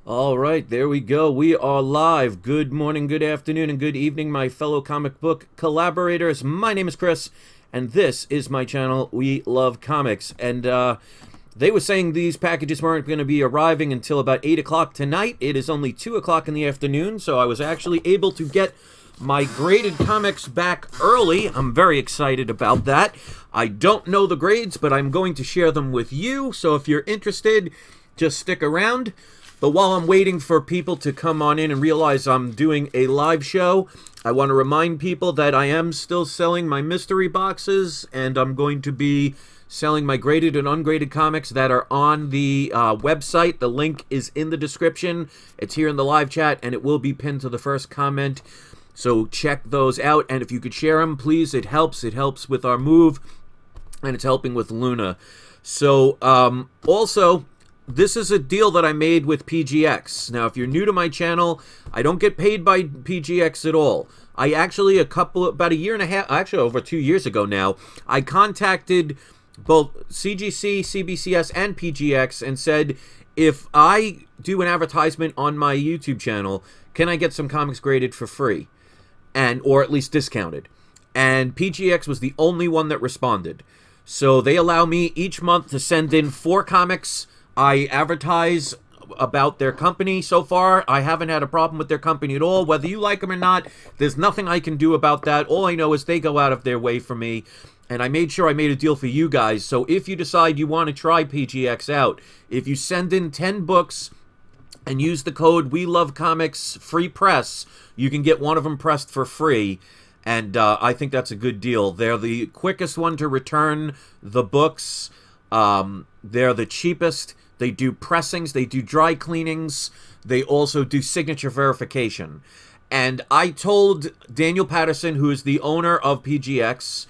All right, there we go. We are live. Good morning, good afternoon, and good evening, my fellow comic book collaborators. My name is Chris, and this is my channel, We Love Comics. And they were saying these packages weren't going to be arriving until about 8 o'clock tonight. It is only 2 o'clock in the afternoon, so I was actually able to get my graded comics back early. I'm very excited about that. I don't know the grades, but I'm going to share them with you, so if you're interested, just stick around. But while I'm waiting for people to come on in and realize I'm doing a live show, I want to remind people that I am still selling my mystery boxes, and I'm going to be selling my graded and ungraded comics that are on the website. The link is in the description. It's here in the live chat, and it will be pinned to the first comment. So check those out, and if you could share them, please, it helps. It helps with our move, and it's helping with Luna. So, also, this is a deal that I made with PGX. Now, if you're new to my channel, I don't get paid by PGX at all. I actually, about a year and a half, actually over 2 years ago now, I contacted both CGC, CBCS, and PGX and said, if I do an advertisement on my YouTube channel, can I get some comics graded for free? Or at least discounted. And PGX was the only one that responded. So they allow me each month to send in 4 comics. I advertise about their company. So far, I haven't had a problem with their company at all. Whether you like them or not, there's nothing I can do about that. All I know is they go out of their way for me. And I made sure I made a deal for you guys. So if you decide you want to try PGX out, if you send in 10 books and use the code We Love Comics Free Press, you can get one of them pressed for free. And I think that's a good deal. They're the quickest one to return the books. They're the cheapest. They do pressings, they do dry cleanings, they also do signature verification. And I told Daniel Patterson, who is the owner of PGX,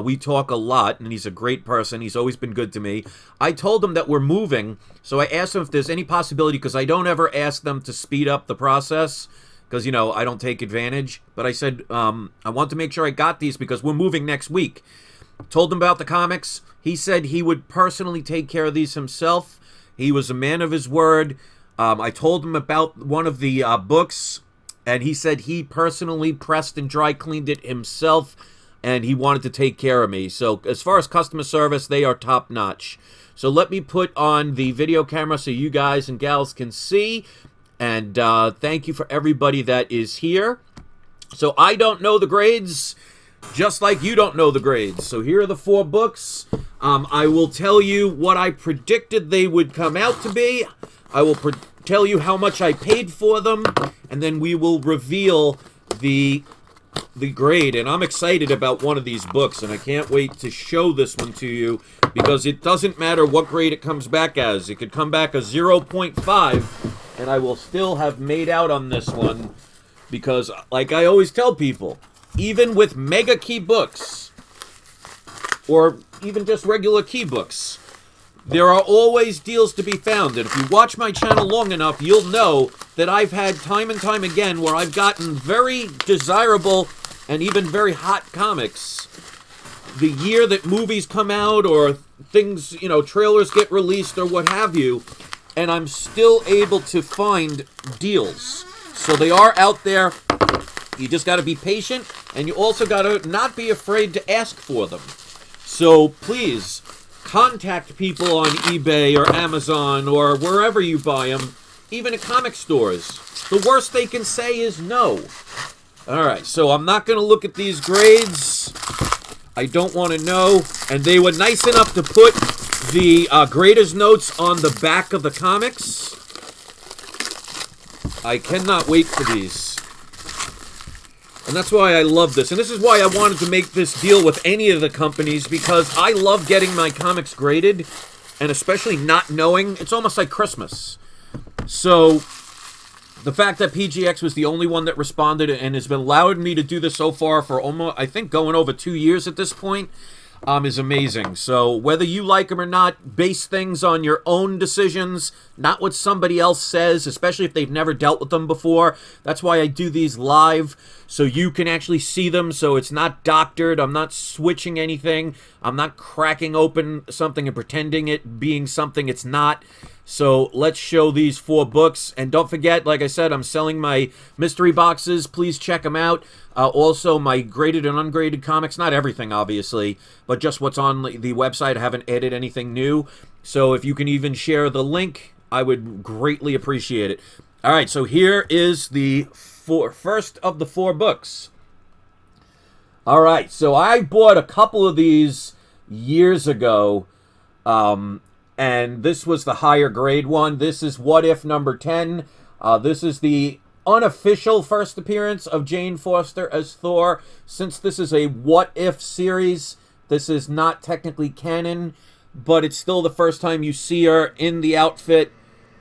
we talk a lot, and he's a great person, he's always been good to me. I told him that we're moving, so I asked him if there's any possibility, because I don't ever ask them to speed up the process, because, you know, I don't take advantage. But I said, I want to make sure I got these, because we're moving next week. Told him about the comics. He said he would personally take care of these himself. He was a man of his word. I told him about one of the books, and he said he personally pressed and dry cleaned it himself, and he wanted to take care of me. So as far as customer service, they are top notch. So let me put on the video camera so you guys and gals can see. And thank you for everybody that is here. So I don't know the grades, just like you don't know the grades. So here are the 4 books. I will tell you what I predicted they would come out to be. I will tell you how much I paid for them, and then we will reveal the grade. And I'm excited about one of these books, and I can't wait to show this one to you, because it doesn't matter what grade it comes back as. It could come back as 0.5, and I will still have made out on this one, because like I always tell people, even with mega key books, or even just regular key books, there are always deals to be found. And if you watch my channel long enough, you'll know that I've had time and time again where I've gotten very desirable and even very hot comics the year that movies come out, or things, you know, trailers get released or what have you, and I'm still able to find deals. So they are out there. You just got to be patient, and you also got to not be afraid to ask for them. So please, contact people on eBay or Amazon or wherever you buy them, even at comic stores. The worst they can say is no. Alright, so I'm not going to look at these grades. I don't want to know. And they were nice enough to put the grader's notes on the back of the comics. I cannot wait for these. And that's why I love this. And this is why I wanted to make this deal with any of the companies, because I love getting my comics graded, and especially not knowing. It's almost like Christmas. So the fact that PGX was the only one that responded and has been allowing me to do this so far for almost, I think, going over 2 years at this point, is amazing. So whether you like them or not, base things on your own decisions, not what somebody else says, especially if they've never dealt with them before. That's why I do these live, so you can actually see them, so it's not doctored. I'm not switching anything. I'm not cracking open something and pretending it being something it's not. So let's show these 4 books. And don't forget, like I said, I'm selling my mystery boxes. Please check them out. Also, my graded and ungraded comics. Not everything, obviously, but just what's on the website. I haven't added anything new. So if you can even share the link, I would greatly appreciate it. All right, so here is the first of the 4 books. All right, so I bought a couple of these years ago, and this was the higher grade one. This is What If number 10. This is the unofficial first appearance of Jane Foster as Thor. Since this is a What If series, this is not technically canon, but it's still the first time you see her in the outfit.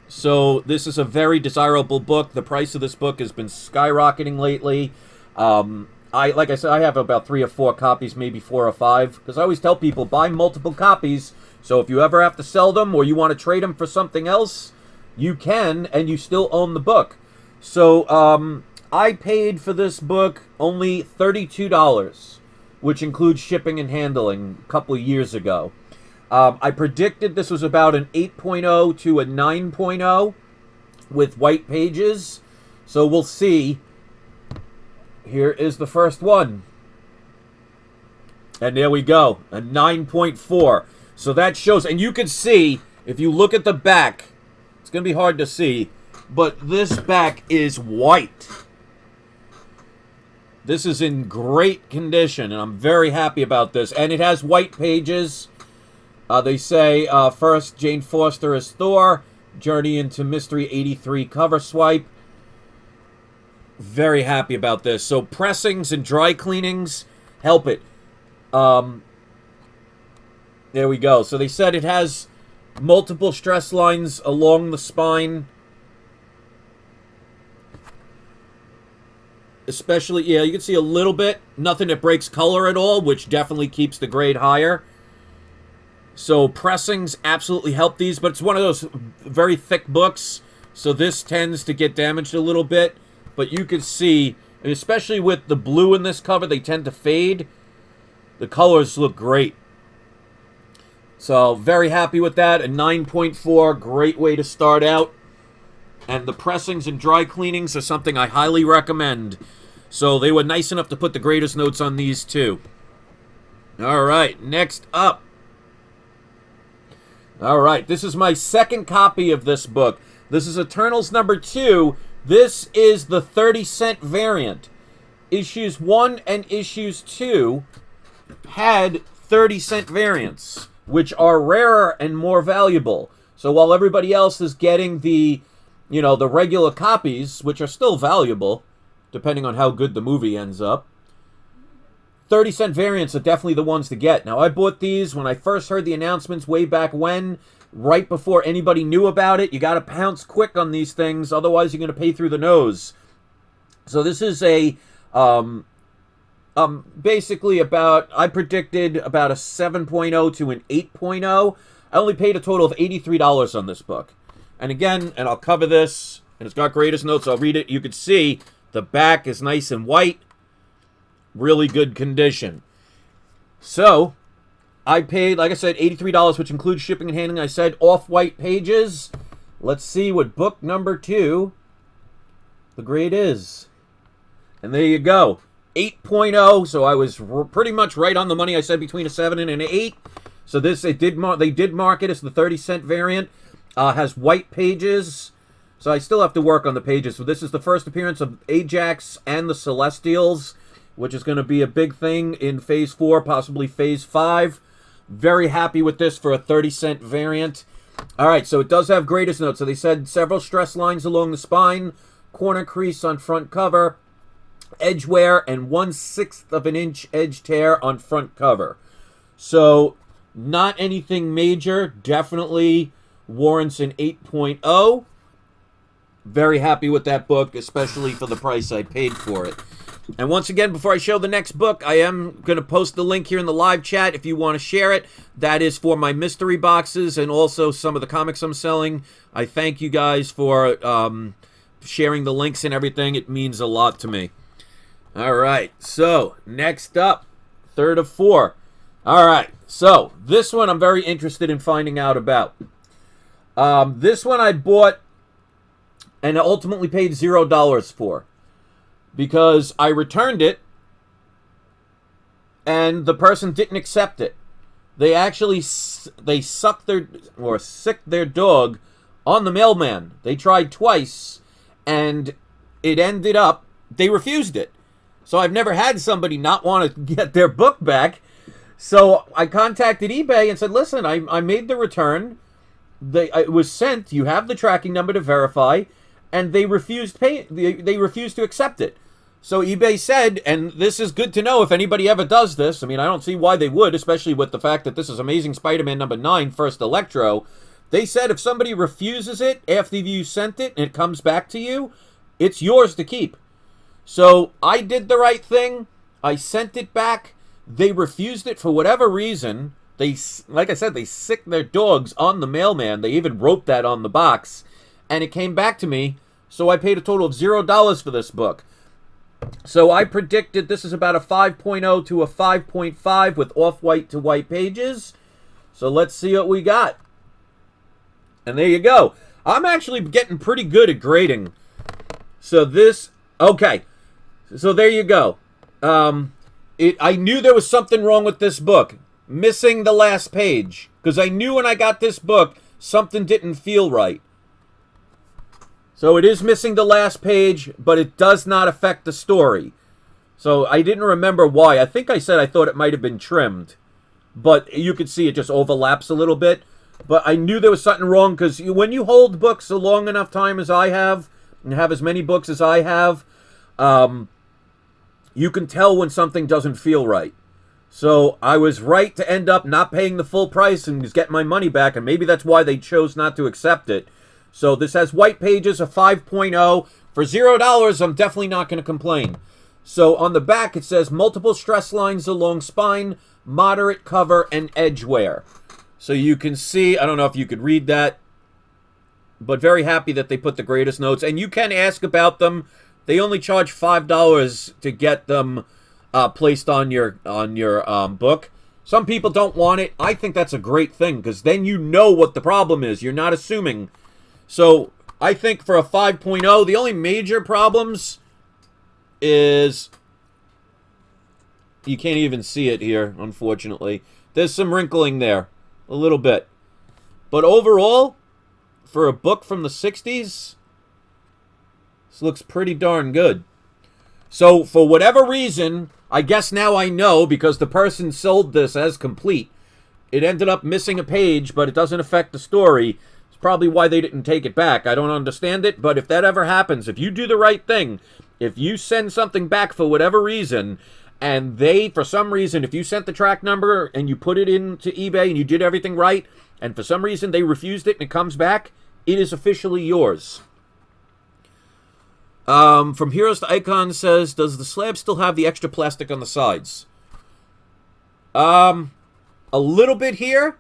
So this is a very desirable book. The price of this book has been skyrocketing lately. Like I said, I have about 3 or 4 copies, maybe 4 or 5, because I always tell people, buy multiple copies. So if you ever have to sell them or you want to trade them for something else, you can, and you still own the book. So I paid for this book only $32, which includes shipping and handling a couple of years ago. I predicted this was about an 8.0 to a 9.0 with white pages. So we'll see. Here is the first one. And there we go, a 9.4. So that shows, and you can see, if you look at the back, it's going to be hard to see, but this back is white. This is in great condition, and I'm very happy about this. And it has white pages. They say, first, Jane Foster as Thor, Journey into Mystery 83 cover swipe. Very happy about this. So pressings and dry cleanings help it. There we go. So they said it has multiple stress lines along the spine. Especially, yeah, you can see a little bit. Nothing that breaks color at all, which definitely keeps the grade higher. So pressings absolutely help these, but it's one of those very thick books, so this tends to get damaged a little bit. But you can see, and especially with the blue in this cover, they tend to fade. The colors look great. So very happy with that. A 9.4, great way to start out. And the pressings and dry cleanings are something I highly recommend. So they were nice enough to put the greatest notes on these too. All right, next up. All right, this is my second copy of this book. This is Eternals number 2. This is the 30-cent variant. Issues 1 and Issues 2 had 30-cent variants, which are rarer and more valuable. So while everybody else is getting the, the regular copies, which are still valuable, depending on how good the movie ends up, 30-cent variants are definitely the ones to get. Now, I bought these when I first heard the announcements way back when, right before anybody knew about it. You got to pounce quick on these things, otherwise you're going to pay through the nose. So this is a, basically about, I predicted about a 7.0 to an 8.0. I only paid a total of $83 on this book. And again, and I'll cover this, and it's got greatest notes, I'll read it. You can see the back is nice and white. Really good condition. So, I paid, like I said, $83, which includes shipping and handling. I said off-white pages. Let's see what book number 2, the grade is. And there you go. 8.0, so I was pretty much right on the money. I said between a 7 and an 8. So this, they did mark it as the 30-cent variant. Has white pages. So I still have to work on the pages. So this is the first appearance of Ajax and the Celestials, which is going to be a big thing in Phase 4, possibly Phase 5. Very happy with this for a 30-cent variant. All right, so it does have greatest notes. So they said several stress lines along the spine, corner crease on front cover, edge wear, and 1/6 of an inch edge tear on front cover. So not anything major. Definitely warrants an 8.0. Very happy with that book, especially for the price I paid for it. And once again, before I show the next book, I am going to post the link here in the live chat if you want to share it. That is for my mystery boxes and also some of the comics I'm selling. I thank you guys for sharing the links and everything. It means a lot to me. All right, so next up, third of 4. All right, so this one I'm very interested in finding out about. This one I bought and ultimately paid $0 for because I returned it and the person didn't accept it. They actually sicked their dog on the mailman. They tried twice and it ended up they refused it. So I've never had somebody not want to get their book back. So I contacted eBay and said, listen, I made the return. It was sent. You have the tracking number to verify. And they refused they refused to accept it. So eBay said, and this is good to know if anybody ever does this. I mean, I don't see why they would, especially with the fact that this is Amazing Spider-Man number 9, First Electro. They said if somebody refuses it after you sent it and it comes back to you, it's yours to keep. So I did the right thing. I sent it back. They refused it for whatever reason. Like I said, they sicked their dogs on the mailman. They even wrote that on the box. And it came back to me, so I paid a total of $0 for this book. So I predicted this is about a 5.0 to a 5.5 with off-white to white pages. So let's see what we got. And there you go. I'm actually getting pretty good at grading. So this, okay. So there you go. I knew there was something wrong with this book. Missing the last page. Because I knew when I got this book, something didn't feel right. So it is missing the last page, but it does not affect the story. So I didn't remember why. I think I said I thought it might have been trimmed. But you could see it just overlaps a little bit. But I knew there was something wrong because when you hold books a long enough time as I have, and have as many books as I have, you can tell when something doesn't feel right. So I was right to end up not paying the full price and just getting my money back, and maybe that's why they chose not to accept it. So this has white pages, a 5.0. For $0, I'm definitely not going to complain. So on the back, it says multiple stress lines along spine, moderate cover, and edge wear. So you can see, I don't know if you could read that, but very happy that they put the greatest notes. And you can ask about them. They only charge $5 to get them placed on your book. Some people don't want it. I think that's a great thing because then you know what the problem is. You're not assuming. So I think for a 5.0, the only major problems is you can't even see it here, unfortunately. There's some wrinkling there, a little bit. But overall, for a book from the 60s, this looks pretty darn good. So for whatever reason, I guess now I know because the person sold this as complete. It ended up missing a page, but it doesn't affect the story. Probably why they didn't take it back. I don't understand it, but if that ever happens, if you do the right thing, if you send something back for whatever reason, and they, for some reason, if you sent the track number and you put it into eBay and you did everything right, and for some reason they refused it and it comes back, it is officially yours. From Heroes to Icons says, does the slab still have the extra plastic on the sides? A little bit here,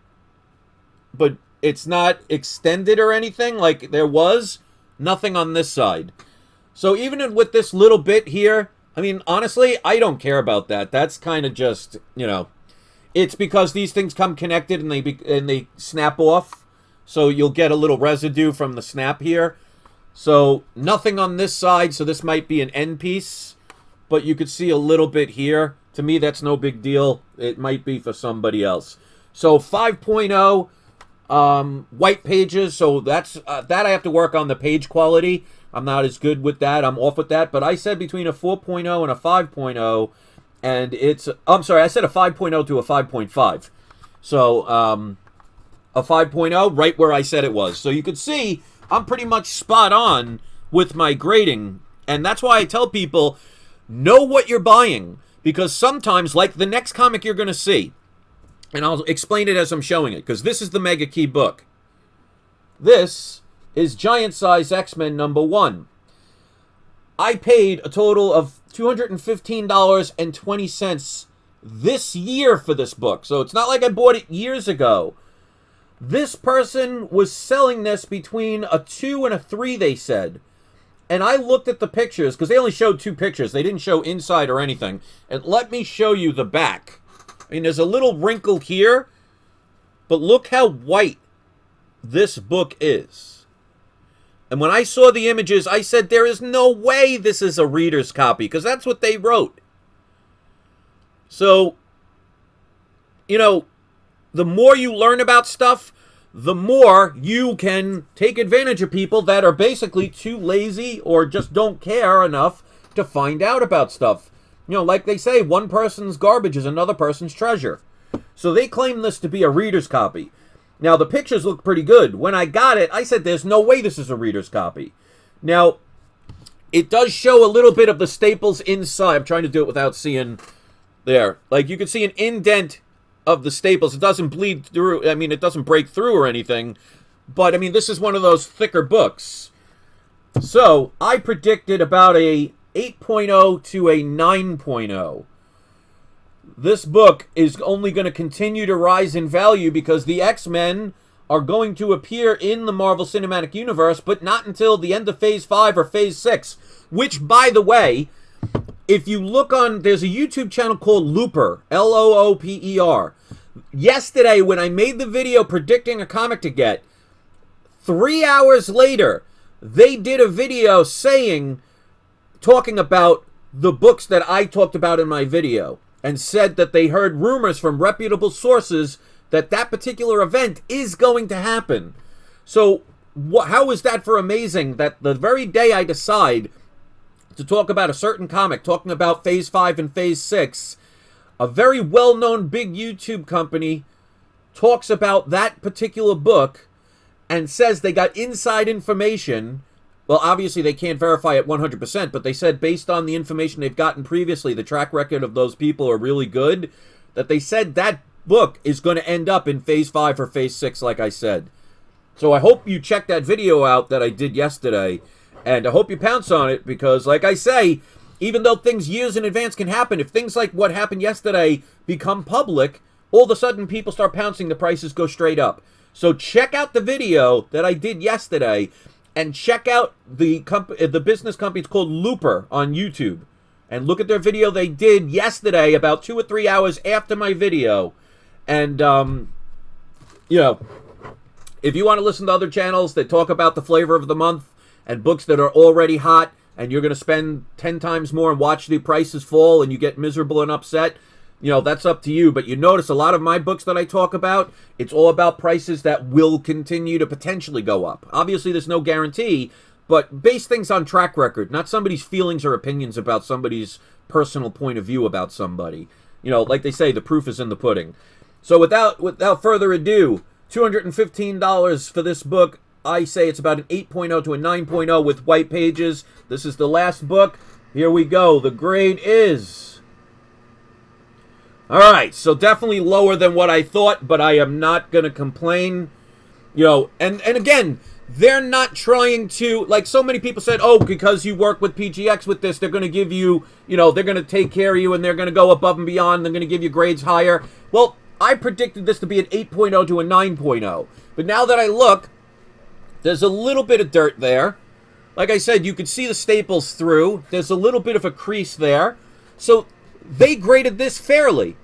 but it's not extended or anything like there was. Nothing on this side. So even with this little bit here, I mean, honestly, I don't care about that. That's kind of just, it's because these things come connected and they snap off. So you'll get a little residue from the snap here. So nothing on this side. So this might be an end piece. But you could see a little bit here. To me, that's no big deal. It might be for somebody else. So 5.0. White pages, so that's that I have to work on the page quality. I'm not as good with that. I'm off with that. But I said between a 4.0 and a 5.0, and it's I'm sorry, I said a 5.0 to a 5.5. So a 5.0 right where I said it was. So you can see I'm pretty much spot on with my grading, and that's why I tell people know what you're buying, because sometimes, like the next comic you're going to see, and I'll explain it as I'm showing it, because this is the Mega Key book. This is Giant Size X-Men number 1. I paid a total of $215.20 this year for this book. So it's not like I bought it years ago. This person was selling this between a 2 and a 3, they said. And I looked at the pictures, because they only showed 2 pictures. They didn't show inside or anything. And let me show you the back. I mean, there's a little wrinkle here, but look how white this book is. And when I saw the images, I said, there is no way this is a reader's copy, because that's what they wrote. So, you know, the more you learn about stuff, the more you can take advantage of people that are basically too lazy or just don't care enough to find out about stuff. You know, like they say, one person's garbage is another person's treasure. So they claim this to be a reader's copy. Now, the pictures look pretty good. When I got it, I said, there's no way this is a reader's copy. Now, it does show a little bit of the staples inside. I'm trying to do it without seeing there. Like, you can see an indent of the staples. It doesn't bleed through. I mean, it doesn't break through or anything. But, I mean, this is one of those thicker books. So, I predicted about a 8.0 to a 9.0. This book is only going to continue to rise in value because the X-Men are going to appear in the Marvel Cinematic Universe, but not until the end of Phase 5 or Phase 6. Which, by the way, if you look on, there's a YouTube channel called Looper, Looper. Yesterday, when I made the video predicting a comic to get, 3 hours later, they did a video talking about the books that I talked about in my video, and said that they heard rumors from reputable sources that that particular event is going to happen. So how is that for amazing that the very day I decide to talk about a certain comic, talking about Phase 5 and Phase 6, a very well-known big YouTube company talks about that particular book and says they got inside information. Well, obviously they can't verify it 100%, but they said based on the information they've gotten previously, the track record of those people are really good, that they said that book is going to end up in Phase 5 or Phase 6, like I said. So I hope you check that video out that I did yesterday, and I hope you pounce on it, because like I say, even though things years in advance can happen, if things like what happened yesterday become public, all of a sudden people start pouncing, the prices go straight up. So check out the video that I did yesterday, and check out the business company. It's called Looper on YouTube. And look at their video they did yesterday, about 2 or 3 hours after my video. And, you know, if you want to listen to other channels that talk about the flavor of the month and books that are already hot, and you're going to spend 10 times more and watch the prices fall and you get miserable and upset, you know, that's up to you. But you notice a lot of my books that I talk about, it's all about prices that will continue to potentially go up. Obviously, there's no guarantee, but base things on track record, not somebody's feelings or opinions about somebody's personal point of view about somebody. You know, like they say, the proof is in the pudding. So without further ado, $215 for this book. I say it's about an 8.0 to a 9.0 with white pages. This is the last book. Here we go. The grade is... Alright, so definitely lower than what I thought, but I am not going to complain. You know, and again, they're not trying to, like so many people said, oh, because you work with PGX with this, they're going to give you, you know, they're going to take care of you and they're going to go above and beyond, they're going to give you grades higher. Well, I predicted this to be an 8.0 to a 9.0. But now that I look, there's a little bit of dirt there. Like I said, you can see the staples through. There's a little bit of a crease there. So they graded this fairly.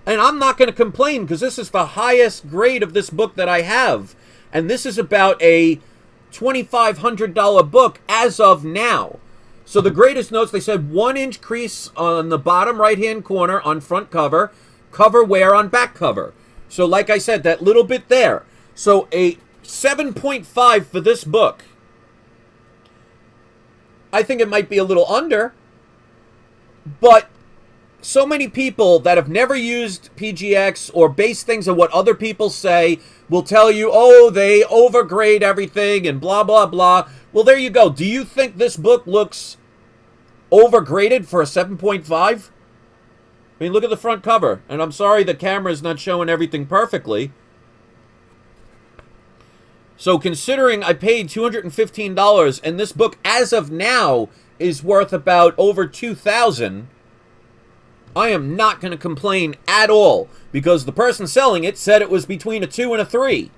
And I'm not going to complain because this is the highest grade of this book that I have. And this is about a $2,500 book as of now. So the greatest notes, they said 1-inch crease on the bottom right-hand corner on front cover, cover wear on back cover. So like I said, that little bit there. So a 7.5 for this book. I think it might be a little under, but so many people that have never used PGX or base things on what other people say will tell you, oh, they overgrade everything and blah, blah, blah. Well, there you go. Do you think this book looks overgraded for a 7.5? I mean, look at the front cover. And I'm sorry the camera is not showing everything perfectly. So considering I paid $215 and this book as of now is worth about over $2,000, I am not going to complain at all because the person selling it said it was between a 2 and a 3.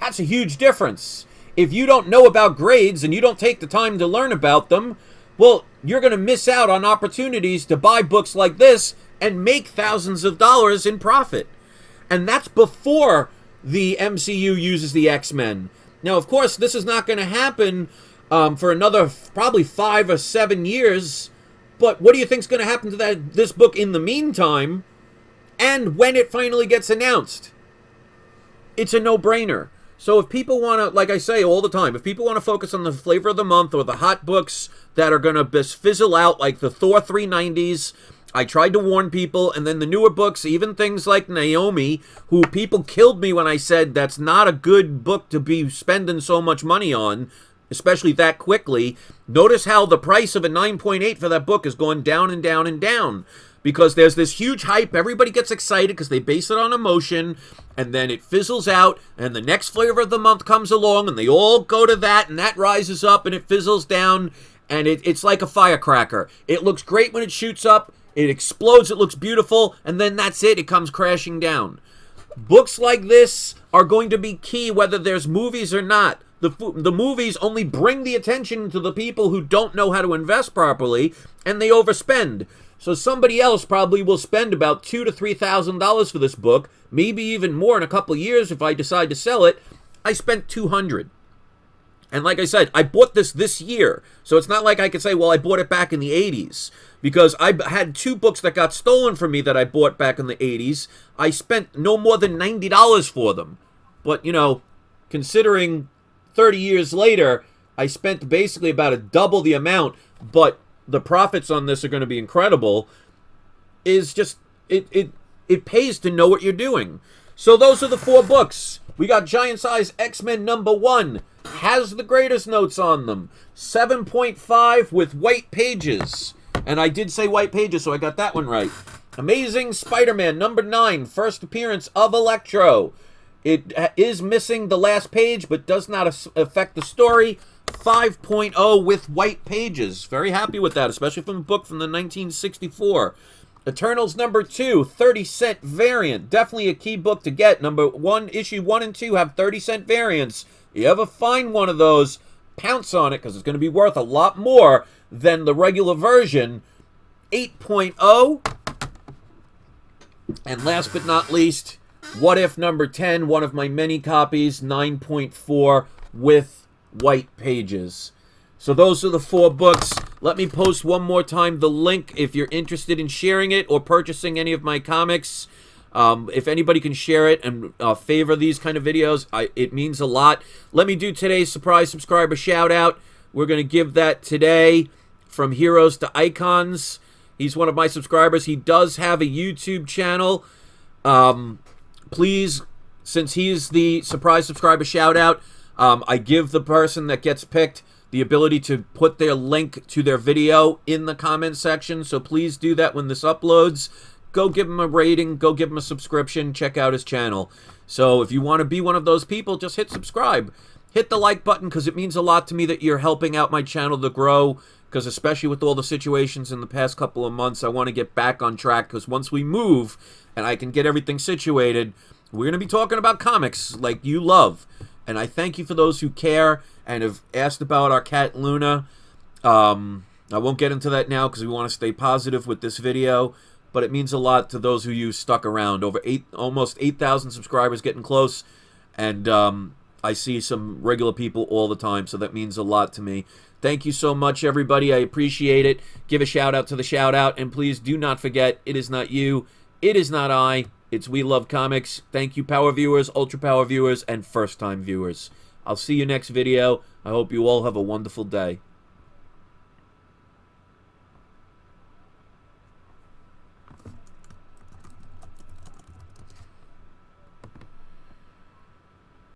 That's a huge difference. If you don't know about grades and you don't take the time to learn about them, well, you're going to miss out on opportunities to buy books like this and make thousands of dollars in profit. And that's before the MCU uses the X-Men. Now, of course, this is not going to happen for another probably 5 or 7 years. But what do you think is going to happen to this book in the meantime? And when it finally gets announced? It's a no-brainer. So if people want to, like I say all the time, if people want to focus on the flavor of the month or the hot books that are going to just fizzle out, like the Thor 390s, I tried to warn people, and then the newer books, even things like Naomi, who people killed me when I said that's not a good book to be spending so much money on, especially that quickly. Notice how the price of a 9.8 for that book is going down and down and down. Because there's this huge hype, everybody gets excited because they base it on emotion, and then it fizzles out, and the next flavor of the month comes along, and they all go to that, and that rises up, and it fizzles down, and it's like a firecracker. It looks great when it shoots up, it explodes, it looks beautiful, and then that's it comes crashing down. Books like this are going to be key whether there's movies or not. The movies only bring the attention to the people who don't know how to invest properly, and they overspend. So somebody else probably will spend about $2,000 to $3,000 for this book, maybe even more in a couple of years if I decide to sell it. I spent $200. And like I said, I bought this year. So it's not like I could say, well, I bought it back in the 80s. Because I had 2 books that got stolen from me that I bought back in the 80s. I spent no more than $90 for them. But, you know, considering 30 years later, I spent basically about a double the amount, but the profits on this are going to be incredible. Is just it pays to know what you're doing. So those are the 4 books. We got Giant Size X-Men #1. Has the greatest notes on them. 7.5 with white pages. And I did say white pages, so I got that one right. Amazing Spider-Man #9. First appearance of Electro. It is missing the last page, but does not affect the story. 5.0 with white pages. Very happy with that, especially from a book from the 1964. Eternals #2, 30-cent variant. Definitely a key book to get. Issue 1 and 2 have 30-cent variants. You ever find one of those, pounce on it, because it's going to be worth a lot more than the regular version. 8.0. And last but not least, What If #10, one of my many copies, 9.4 with white pages. So those are the 4 books. Let me post one more time the link if you're interested in sharing it or purchasing any of my comics. If anybody can share it and favor these kind of videos, it means a lot. Let me do today's surprise subscriber shout out. We're going to give that today from Heroes to Icons. He's one of my subscribers. He does have a YouTube channel. Please, since he's the surprise subscriber shout out, I give the person that gets picked the ability to put their link to their video in the comment section. So please do that when this uploads. Go give him a rating. Go give him a subscription. Check out his channel. So if you want to be one of those people, just hit subscribe. Hit the like button because it means a lot to me that you're helping out my channel to grow. Because especially with all the situations in the past couple of months, I want to get back on track. Because once we move and I can get everything situated, we're going to be talking about comics like you love. And I thank you for those who care and have asked about our cat Luna. I won't get into that now because we want to stay positive with this video. But it means a lot to those who you stuck around. Almost 8,000 subscribers, getting close. And I see some regular people all the time, so that means a lot to me. Thank you so much, everybody. I appreciate it. Give a shout-out to the shout-out. And please do not forget, it is not you. It is not I. It's We Love Comics. Thank you, Power Viewers, Ultra Power Viewers, and first-time viewers. I'll see you next video. I hope you all have a wonderful day.